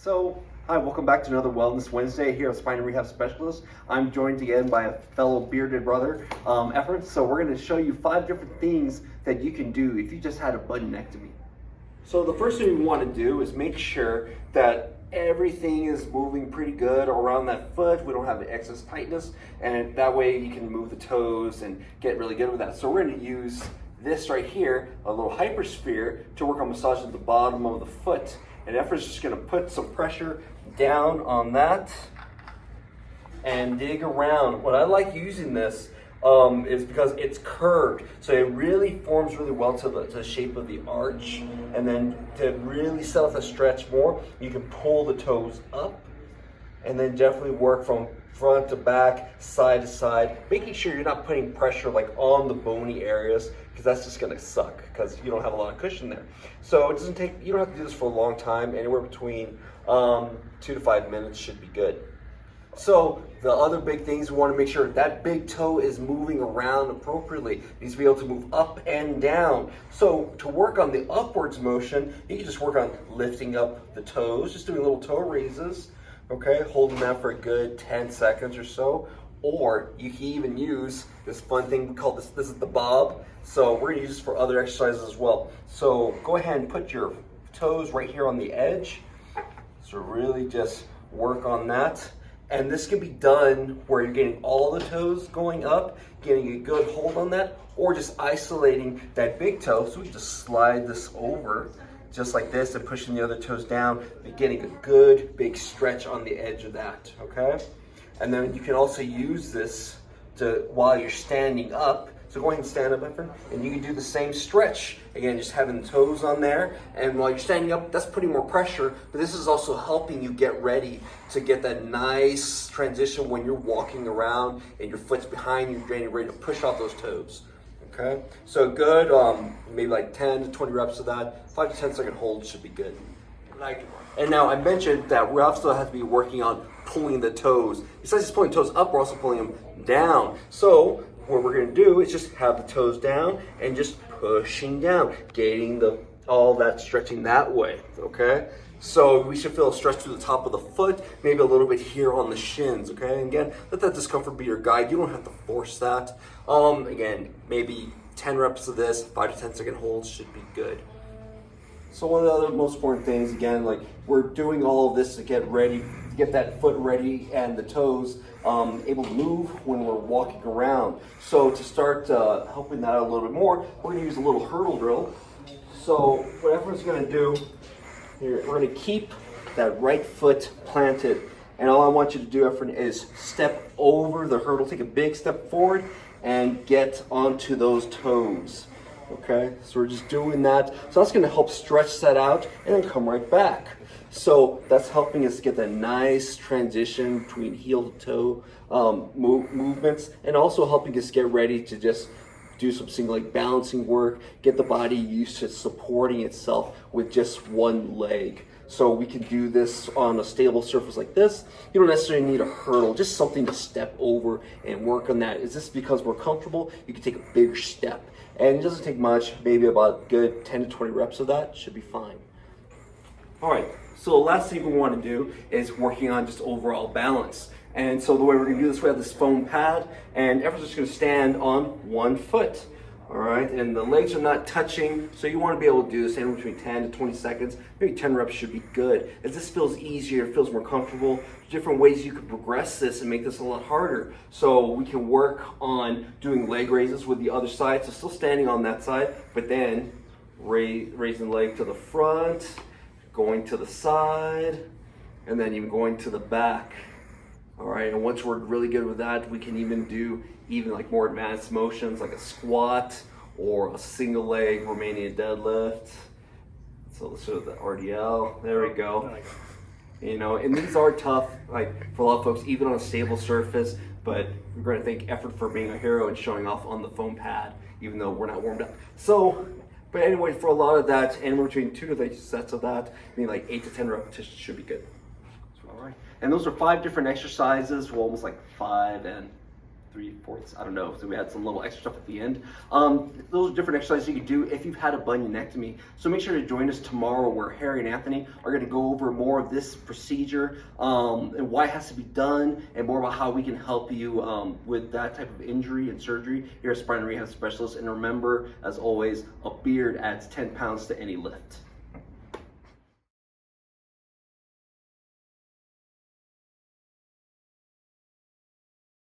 So, hi, welcome back to another Wellness Wednesday here at Spine and Rehab Specialists. I'm joined again by a fellow bearded brother, Efren. So we're going to show you 5 different things that you can do if you just had a bunionectomy. So the first thing we want to do is make sure that everything is moving pretty good around that foot. We don't have excess tightness, and that way you can move the toes and get really good with that. So we're going to use this right here, a little hypersphere, to work on massaging the bottom of the foot. And Efren's just going to put some pressure down on that and dig around. What I like using this is because it's curved, so it really forms really well to the shape of the arch. And then to really set up the stretch more, you can pull the toes up and then definitely work from front to back, side to side, making sure you're not putting pressure like on the bony areas, because that's just gonna suck because you don't have a lot of cushion there. So it doesn't take, you don't have to do this for a long time. Anywhere between 2 to 5 minutes should be good. So the other big things, we want to make sure that big toe is moving around appropriately. It needs to be able to move up and down. So to work on the upwards motion, you can just work on lifting up the toes, just doing little toe raises, okay, holding that for a good 10 seconds or so. Or you can even use this fun thing called this is the bob. So we're gonna use this for other exercises as well. So go ahead and put your toes right here on the edge. So really just work on that. And this can be done where you're getting all the toes going up, getting a good hold on that, or just isolating that big toe. So we can just slide this over just like this and pushing the other toes down, and getting a good big stretch on the edge of that, okay? And then you can also use this while you're standing up. So go ahead and stand up, Efren, and you can do the same stretch. Again, just having the toes on there, and while you're standing up, that's putting more pressure, but this is also helping you get ready to get that nice transition when you're walking around and your foot's behind you, getting ready to push off those toes, okay? So good, maybe like 10 to 20 reps of that, 5 to 10 second hold should be good. And now I mentioned that we also have to be working on pulling the toes. Besides just pulling toes up, we're also pulling them down. So what we're gonna do is just have the toes down and just pushing down, getting all that stretching that way, okay? So we should feel a stretch through the top of the foot, maybe a little bit here on the shins, okay? And again, let that discomfort be your guide. You don't have to force that. Again, maybe 10 reps of this, 5 to 10 second holds should be good. So one of the other most important things, again, like we're doing all of this to get ready, to get that foot ready and the toes able to move when we're walking around. So to start helping that out a little bit more, we're gonna use a little hurdle drill. So what everyone's gonna do here, we're gonna keep that right foot planted. And all I want you to do, Efren, is step over the hurdle, take a big step forward and get onto those toes. Okay, so we're just doing that. So that's gonna help stretch that out and then come right back. So that's helping us get that nice transition between heel to toe movements, and also helping us get ready to just do some single leg balancing work, get the body used to supporting itself with just one leg. So we can do this on a stable surface like this. You don't necessarily need a hurdle, just something to step over and work on that. Is this because we're comfortable? You can take a bigger step. And it doesn't take much, maybe about good 10 to 20 reps of that should be fine. All right, so the last thing we want to do is working on just overall balance. And so the way we're gonna do this, we have this foam pad, and everyone's just gonna stand on one foot. All right, and the legs are not touching, so you want to be able to do this anywhere between 10 to 20 seconds. Maybe 10 reps should be good. As this feels easier, it feels more comfortable, different ways you could progress this and make this a lot harder. So we can work on doing leg raises with the other side, so still standing on that side, but then raising the leg to the front, going to the side, and then even going to the back. All right, and once we're really good with that, we can even do like more advanced motions like a squat or a single leg Romanian deadlift. So let's show the RDL, there we go. You know, and these are tough, like for a lot of folks, even on a stable surface, but we're gonna thank Effort for being a hero and showing off on the foam pad, even though we're not warmed up. So, but anyway, for a lot of that, anywhere between 2 to 3 sets of that, I mean like 8 to 10 repetitions should be good. All right, and those are 5 different exercises, well, almost like 5 and 3/4, I don't know. So we had some little extra stuff at the end. Those are different exercises you can do if you've had a bunionectomy. So make sure to join us tomorrow where Harry and Anthony are going to go over more of this procedure and why it has to be done, and more about how we can help you with that type of injury and surgery here at Spine and Rehab Specialists. And remember, as always, a beard adds 10 pounds to any lift.